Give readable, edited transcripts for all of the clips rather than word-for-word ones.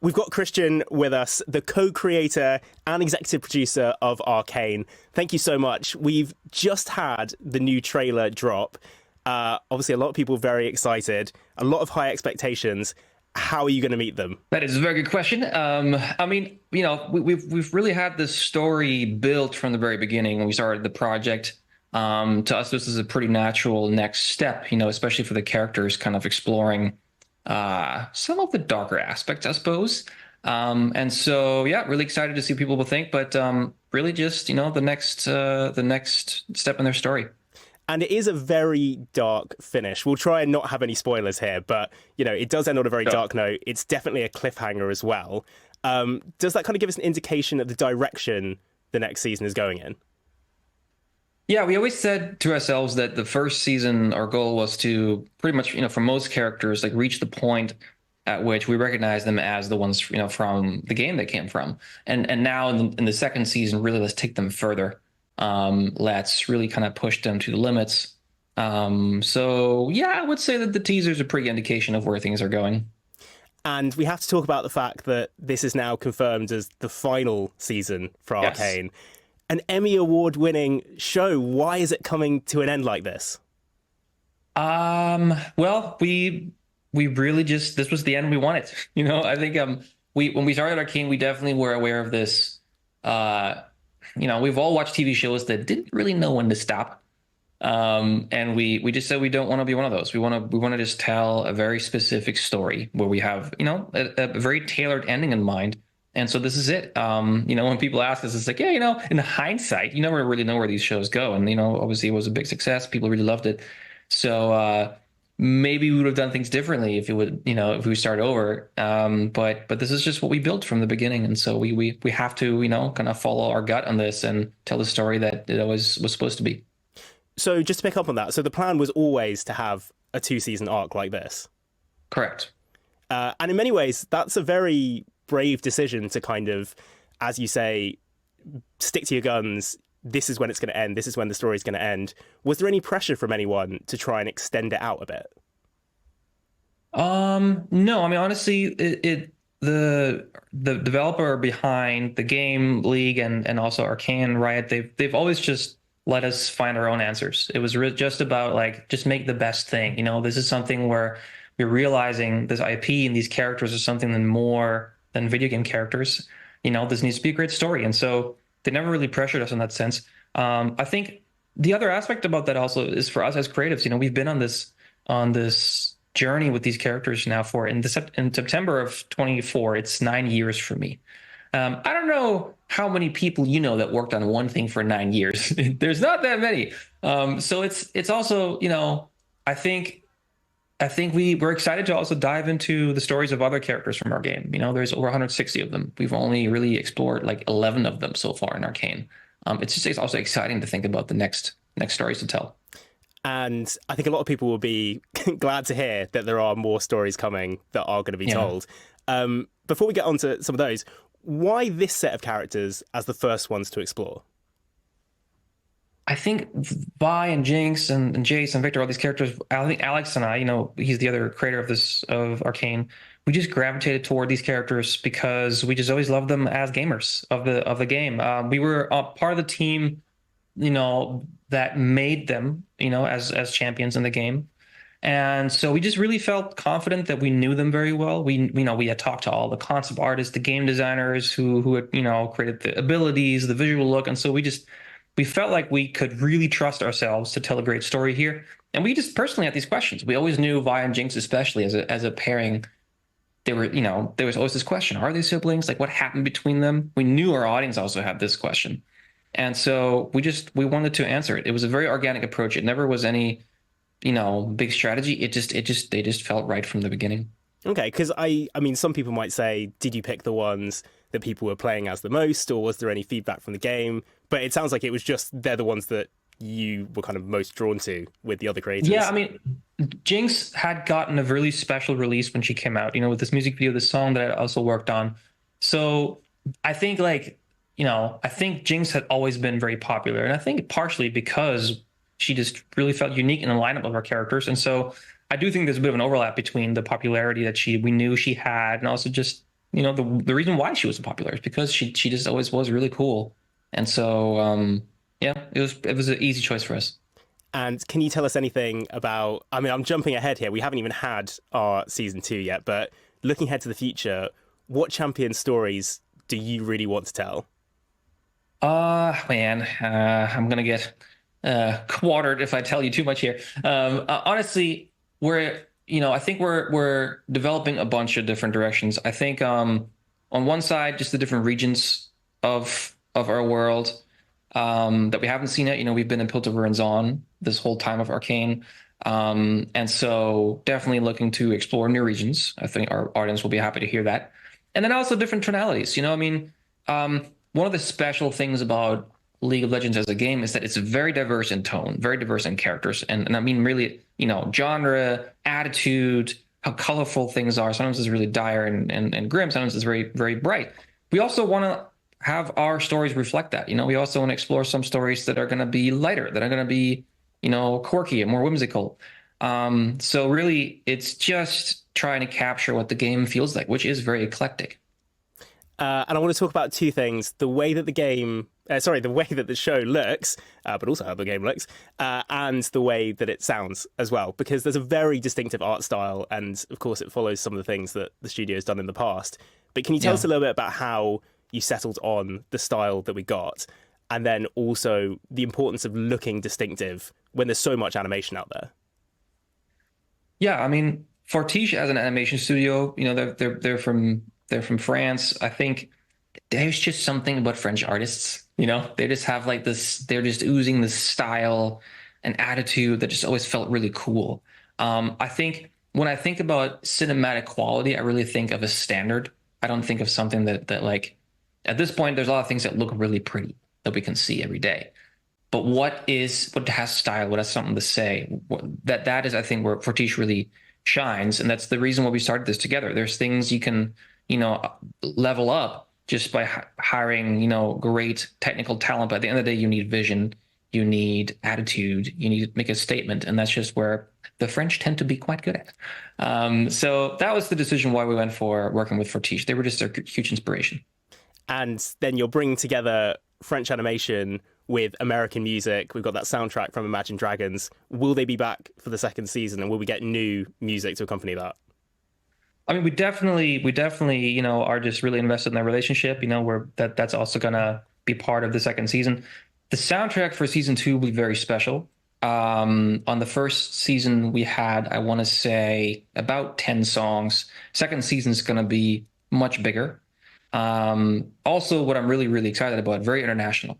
We've got Christian with us, the co-creator and executive producer of Arcane. Thank you so much. We've just had the new trailer drop. Obviously, a lot of people very excited, a lot of high expectations. How are you going to meet them? That is a very good question. I mean, we've really had this story built from the very beginning when we started the project. To us, this is a pretty natural next step, especially for the characters, kind of exploring some of the darker aspects, I suppose. And so, yeah, really excited to see what people will think, but really just the next step in their story. And it is a very dark finish. We'll try and not have any spoilers here, but it does end on a very dark note. It's definitely a cliffhanger as well. Does that kind of give us an indication of the direction the next season is going in? Yeah, we always said to ourselves that the first season, our goal was to pretty much, for most characters, like reach the point at which we recognize them as the ones, from the game they came from. And now in the second season, really, let's take them further. Let's really kind of push them to the limits. So yeah, I would say that the teaser is a pretty indication of where things are going. And we have to talk about the fact that this is now confirmed as the final season for Arcane. Yes. An Emmy award-winning show. Why is it coming to an end like this? Well, we really just, this was the end we wanted. I think when we started Arcane, we definitely were aware of this. We've all watched TV shows that didn't really know when to stop. And we just said we don't want to be one of those. We want to just tell a very specific story where we have, a very tailored ending in mind. And so this is it. When people ask us, it's like, yeah, in hindsight, you never really know where these shows go. And, obviously it was a big success. People really loved it. So maybe we would have done things differently if if we start over. But this is just what we built from the beginning. And so we have to, kind of follow our gut on this and tell the story that it was supposed to be. So just to pick up on that, so the plan was always to have a 2-season arc like this. Correct. And in many ways, that's a very brave decision to kind of, as you say, stick to your guns. This is when it's going to end. This is when the story's going to end. Was there any pressure from anyone to try and extend it out a bit? No, I mean, honestly, the developer behind the game, League, and also Arcane, Riot, they've always just let us find our own answers. It was just about just make the best thing. This is something where we're realizing this IP and these characters are something more than video game characters. This needs to be a great story. And so they never really pressured us in that sense. I think the other aspect about that also is for us as creatives, we've been on this journey with these characters now in September of 24, it's 9 years for me. I don't know how many people that worked on one thing for 9 years. There's not that many. So it's also, I think we're excited to also dive into the stories of other characters from our game. There's over 160 of them. We've only really explored 11 of them so far in Arcane. It's also exciting to think about the next stories to tell. And I think a lot of people will be glad to hear that there are more stories coming that are going to be told. Before we get on to some of those, why this set of characters as the first ones to explore? I think Vi and Jinx and Jace and Victor, all these characters, I think Alex and I, he's the other creator of Arcane, we just gravitated toward these characters because we just always loved them as gamers of the game. We were part of the team, that made them, as champions in the game. And so we just really felt confident that we knew them very well. We had talked to all the concept artists, the game designers who had, created the abilities, the visual look. And so we felt like we could really trust ourselves to tell a great story here. And we just personally had these questions. We always knew Vi and Jinx, especially as a pairing, there was always this question, are they siblings? What happened between them? We knew our audience also had this question. And so we wanted to answer it. It was a very organic approach. It never was any, big strategy. They just felt right from the beginning. Okay, because I mean, some people might say, did you pick the ones that people were playing as the most, or was there any feedback from the game? But it sounds like it was just they're the ones that you were kind of most drawn to with the other creators. Yeah, I mean, Jinx had gotten a really special release when she came out, with this music video, this song that I also worked on. So I think I think Jinx had always been very popular. And I think partially because she just really felt unique in the lineup of our characters. And so I do think there's a bit of an overlap between the popularity that we knew she had and also just the reason why she was so popular is because she just always was really cool. And so yeah, it was an easy choice for us. And can you tell us anything about? I mean, I'm jumping ahead here. We haven't even had our season 2 yet, but looking ahead to the future, what champion stories do you really want to tell? Man, I'm gonna get quartered if I tell you too much here. Honestly, I think we're developing a bunch of different directions. I think on one side, just the different regions of our world that we haven't seen yet. We've been in Piltover and Zaun this whole time of Arcane. And so definitely looking to explore new regions. I think our audience will be happy to hear that. And then also different tonalities. One of the special things about League of Legends as a game is that it's very diverse in tone, very diverse in characters. And I mean, really, genre, attitude, how colorful things are. Sometimes it's really dire and grim. Sometimes it's very, very bright. We also want to have our stories reflect that. We also want to explore some stories that are going to be lighter, that are going to be, quirky and more whimsical. So really, it's just trying to capture what the game feels like, which is very eclectic. And I want to talk about two things: the way that the way that the show looks, but also how the game looks, and the way that it sounds as well. Because there's a very distinctive art style, and of course, it follows some of the things that the studio has done in the past. But can you tell us a little bit about how you settled on the style that we got, and then also the importance of looking distinctive when there's so much animation out there? Yeah, I mean, Fortiche as an animation studio, they're from France. I think there's just something about French artists. They just have like this. They're just oozing this style and attitude that just always felt really cool. I think when I think about cinematic quality, I really think of a standard. I don't think of something that like at this point, there's a lot of things that look really pretty that we can see every day. But what has style? What has something to say? That is, I think, where Fortiche really shines, and that's the reason why we started this together. There's things you can, level up just by hiring, great technical talent. But at the end of the day, you need vision, you need attitude, you need to make a statement, and that's just where the French tend to be quite good at. So that was the decision why we went for working with Fortiche. They were just a huge inspiration. And then you're bringing together French animation with American music. We've got that soundtrack from Imagine Dragons. Will they be back for the second season, and will we get new music to accompany that? I mean, we definitely, are just really invested in that relationship. Where that's also gonna be part of the second season. The soundtrack for season 2 will be very special. On the first season, we had, I want to say, about 10 songs. Second season is gonna be much bigger. Also, what I'm really, really excited about, very international.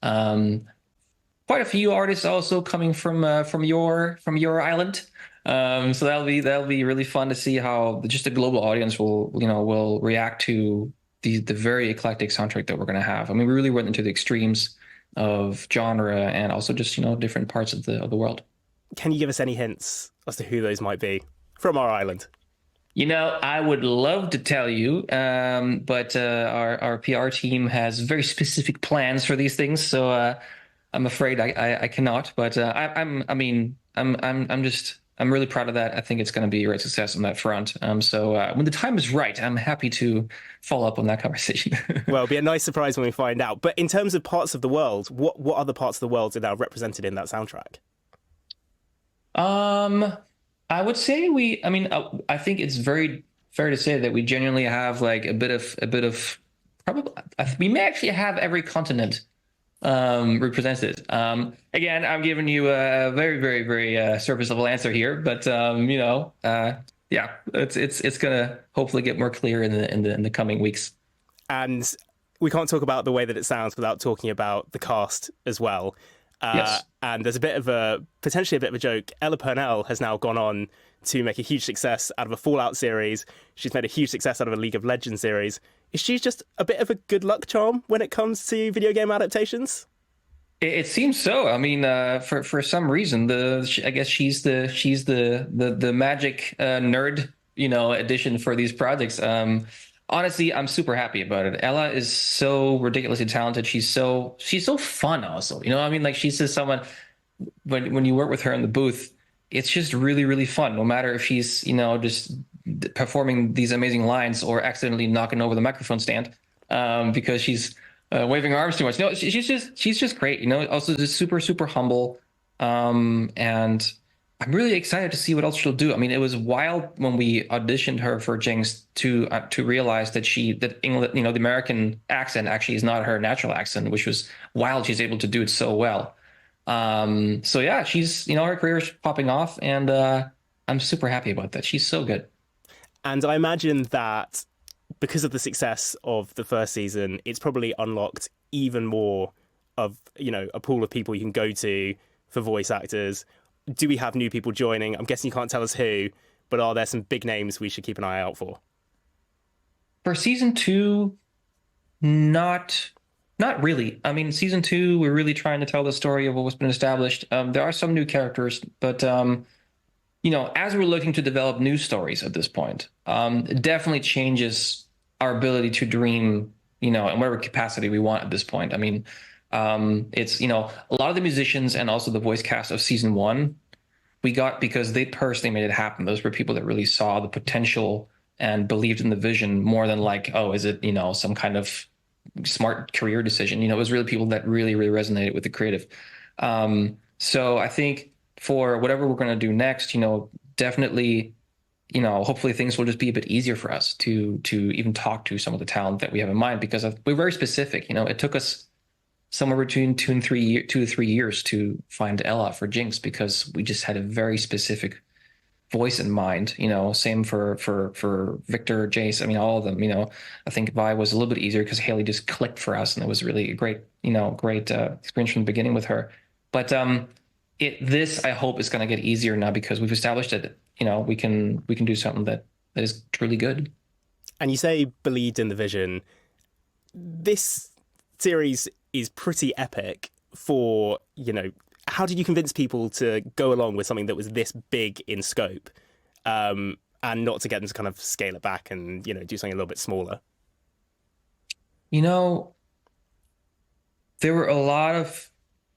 Quite a few artists also coming from your island. So that'll be really fun to see how just the global audience will react to the very eclectic soundtrack that we're going to have. I mean, we really went into the extremes of genre and also just different parts of the world. Can you give us any hints as to who those might be from our island? I would love to tell you, but our PR team has very specific plans for these things, so I'm afraid I cannot. But I'm really proud of that. I think it's going to be a great success on that front. So when the time is right, I'm happy to follow up on that conversation. Well, it'll be a nice surprise when we find out. But in terms of parts of the world, what other parts of the world are now represented in that soundtrack? I would say I think it's very fair to say that we genuinely have like a bit of probably, we may actually have every continent represented. Again, I'm giving you a very, very, very surface level answer here, but yeah, it's gonna hopefully get more clear in the coming weeks. And we can't talk about the way that it sounds without talking about the cast as well. Yes. And there's potentially a bit of a joke. Ella Purnell has now gone on to make a huge success out of a Fallout series. She's made a huge success out of a League of Legends series. Is she just a bit of a good luck charm when it comes to video game adaptations? It seems so. I mean, for some reason, I guess she's the magic nerd, addition for these projects. Honestly, I'm super happy about it. Ella is so ridiculously talented. She's so fun also. I mean, like she's just someone when you work with her in the booth, it's just really, really fun. No matter if she's, just performing these amazing lines or accidentally knocking over the microphone stand because she's waving her arms too much. No, she's just great. You know, also just super super humble, and I'm really excited to see what else she'll do. I mean, it was wild when we auditioned her for Jinx to realize that England, you know, the American accent actually is not her natural accent, which was wild. She's able to do it so well. So yeah, she's, you know, her career is popping off, and I'm super happy about that. She's so good. And I imagine that because of the success of the first season, it's probably unlocked even more of, you know, a pool of people you can go to for voice actors. Do we have new people joining? I'm guessing you can't tell us who, but are there some big names we should keep an eye out for? For season two, not not really. I mean, season two, we're really trying to tell the story of what's been established. There are some new characters, but you know, as we're looking to develop new stories at this point, it definitely changes our ability to dream, you know, in whatever capacity we want at this point. I mean, it's, you know, a lot of the musicians and also the voice cast of season one we got because they personally made it happen. Those were people that really saw the potential and believed in the vision more than like, oh, is it, you know, some kind of smart career decision? You know, it was really people that really, really resonated with the creative. So I think for whatever we're going to do next, you know, definitely, you know, hopefully things will just be a bit easier for us to even talk to some of the talent that we have in mind because we're very specific. You know, it took us somewhere between 2 to 3 years to find Ella for Jinx because we just had a very specific voice in mind. You know, same for Victor, Jace. I mean, all of them. You know, I think Vi was a little bit easier because Haley just clicked for us, and it was really a great, you know, great experience from the beginning with her. But this I hope is going to get easier now because we've established that, you know, we can do something that is truly good. And you say believed in the vision. This series is pretty epic for, you know, how did you convince people to go along with something that was this big in scope, and not to get them to kind of scale it back and, you know, do something a little bit smaller? You know, there were a lot of,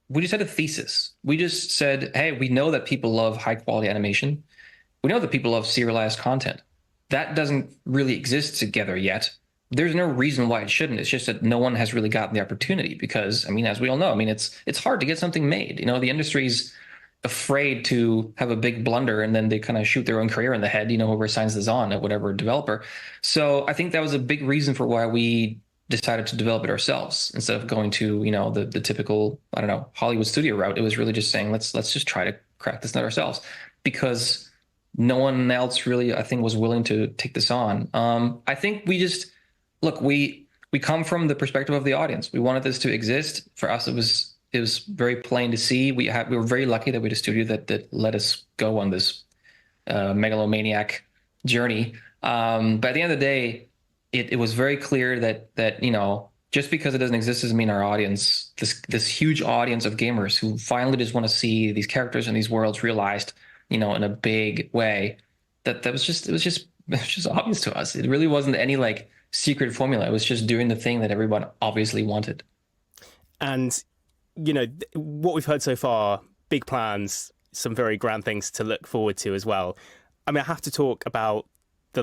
we just had a thesis. We just said, hey, we know that people love high quality animation. We know that people love serialized content. That doesn't really exist together yet. There's no reason why it shouldn't. It's just that no one has really gotten the opportunity because, I mean, as we all know, I mean, it's hard to get something made. You know, the industry's afraid to have a big blunder and then they kind of shoot their own career in the head, you know, whoever signs this on at whatever developer. So I think that was a big reason for why we decided to develop it ourselves instead of going to, you know, the typical, I don't know, Hollywood studio route. It was really just saying, let's just try to crack this nut ourselves because no one else really, I think, was willing to take this on. I think we just, look, we come from the perspective of the audience. We wanted this to exist. For us, it was very plain to see. We were very lucky that we had a studio that let us go on this megalomaniac journey. But at the end of the day, it was very clear that you know, just because it doesn't exist doesn't mean our audience, this huge audience of gamers who finally just want to see these characters and these worlds realized, you know, in a big way, that was just it was just obvious to us. It really wasn't any like secret formula. It was just doing the thing that everyone obviously wanted. And, you know, what we've heard so far, big plans, some very grand things to look forward to as well. I mean, I have to talk about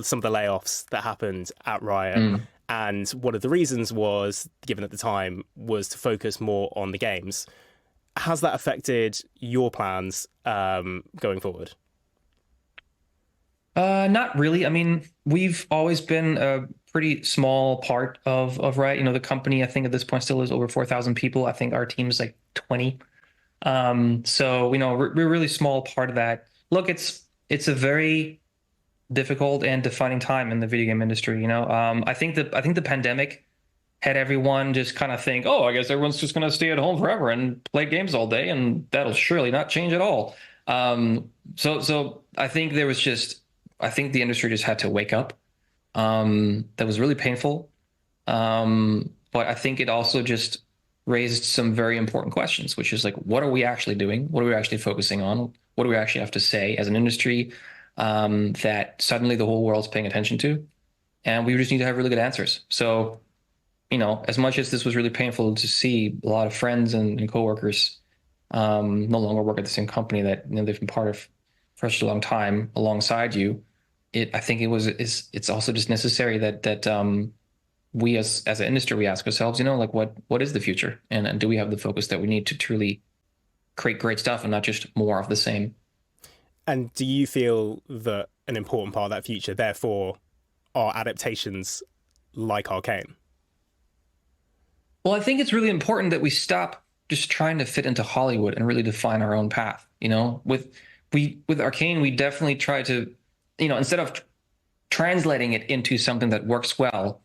some of the layoffs that happened at Riot. And one of the reasons was, given at the time, was to focus more on the games. Has that affected your plans going forward? Not really. I mean, we've always been a pretty small part of Riot. You know, the company, I think at this point still is over 4,000 people. I think our team's like 20. So, you know, we're a really small part of that. Look, it's a very difficult and defining time in the video game industry. You know, I think the pandemic had everyone just kind of think, oh, I guess everyone's just going to stay at home forever and play games all day, and that'll surely not change at all. So I think I think the industry just had to wake up. That was really painful. But I think it also just raised some very important questions, which is like, what are we actually doing? What are we actually focusing on? What do we actually have to say as an industry that suddenly the whole world's paying attention to? And we just need to have really good answers. So, you know, as much as this was really painful to see a lot of friends and coworkers no longer work at the same company that, you know, they've been part of for such a long time alongside you, I think it's also just necessary that we as an industry, we ask ourselves, like what is the future, and do we have the focus that we need to truly create great stuff and not just more of the same. And do you feel that an important part of that future, therefore, are adaptations like Arcane? Well, I think it's really important that we stop just trying to fit into Hollywood and really define our own path. With Arcane, we definitely try to, instead of translating it into something that works well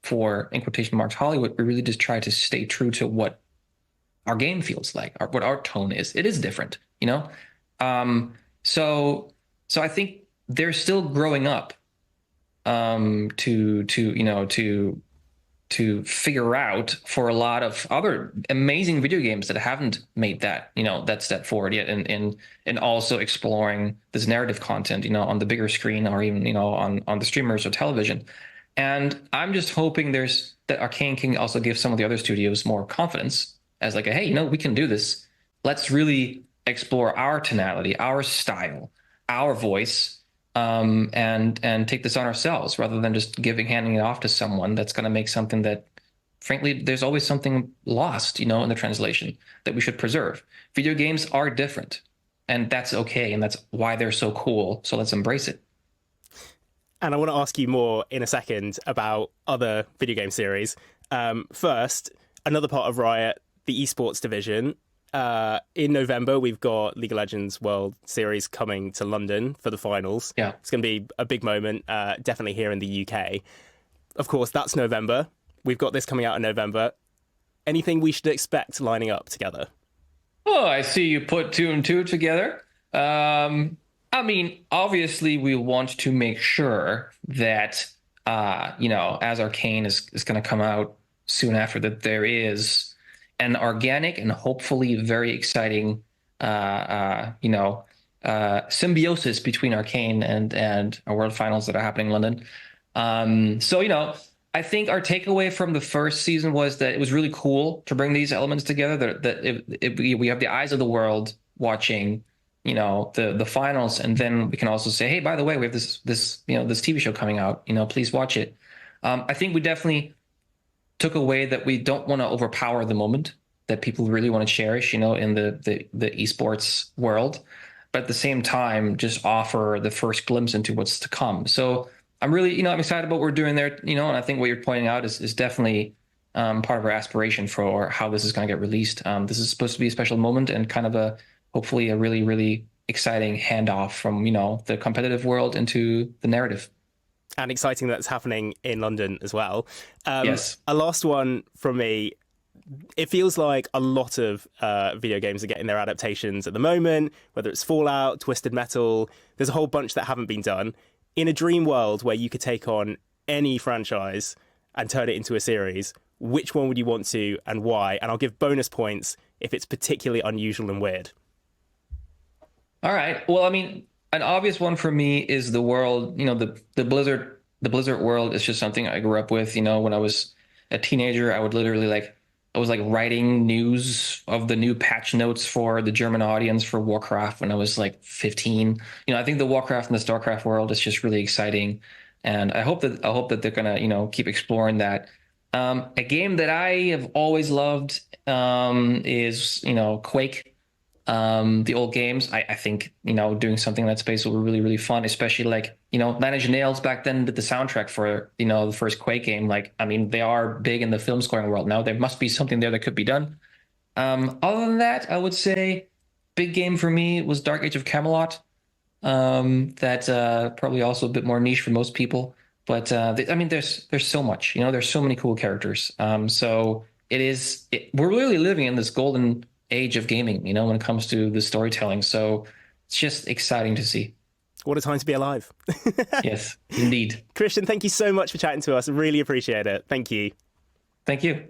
for, in quotation marks, Hollywood, we really just try to stay true to what our game feels like, what our tone is. It is different, you know? So I think they're still growing up to figure out for a lot of other amazing video games that haven't made that step forward yet, and also exploring this narrative content, on the bigger screen, or even, on the streamers or television. And I'm just hoping that Arcane can also give some of the other studios more confidence as like, hey, we can do this. Let's really explore our tonality, our style, our voice, and take this on ourselves, rather than just handing it off to someone that's going to make something that, frankly, there's always something lost, in the translation that we should preserve. Video games are different, and that's okay, and that's why they're so cool. So let's embrace it. And I want to ask you more in a second about other video game series. First, another part of Riot, the Esports division. In November, we've got League of Legends World Series coming to London for the finals. Yeah. It's going to be a big moment, definitely here in the UK. Of course, that's November. We've got this coming out in November. Anything we should expect lining up together? Oh, I see you put two and two together. I mean, obviously, we want to make sure that, as Arcane is going to come out soon after, that there is an organic and hopefully very exciting, symbiosis between Arcane and our World Finals that are happening in London. So, I think our takeaway from the first season was that it was really cool to bring these elements together. We have the eyes of the world watching, the finals, and then we can also say, hey, by the way, we have this TV show coming out. Please watch it. I think we definitely took away that we don't want to overpower the moment that people really want to cherish, in the esports world, but at the same time, just offer the first glimpse into what's to come. So I'm really, I'm excited about what we're doing there, and I think what you're pointing out is definitely part of our aspiration for how this is going to get released. This is supposed to be a special moment and kind of hopefully a really, really exciting handoff from, the competitive world into the narrative. And exciting that's happening in London as well. Yes. A last one from me. It feels like a lot of video games are getting their adaptations at the moment, whether it's Fallout, Twisted Metal. There's a whole bunch that haven't been done. In a dream world where you could take on any franchise and turn it into a series, which one would you want to and why? And I'll give bonus points if it's particularly unusual and weird. All right. Well, I mean, an obvious one for me is the world, the Blizzard world is just something I grew up with. When I was a teenager, I would literally I was writing news of the new patch notes for the German audience for Warcraft when I was 15. I think the Warcraft and the StarCraft world is just really exciting. And I hope that they're gonna, keep exploring that. A game that I have always loved is, Quake. The old games. I think, doing something in that space will be really, really fun, especially Nine Inch Nails back then did the soundtrack for, the first Quake game. They are big in the film scoring world now. There must be something there that could be done. Other than that, I would say big game for me was Dark Age of Camelot. That's probably also a bit more niche for most people. But there's so much, there's so many cool characters. So we're really living in this golden age of gaming, when it comes to the storytelling. So it's just exciting to see. What a time to be alive. Yes, indeed. Christian, thank you so much for chatting to us. Really appreciate it. Thank you. Thank you.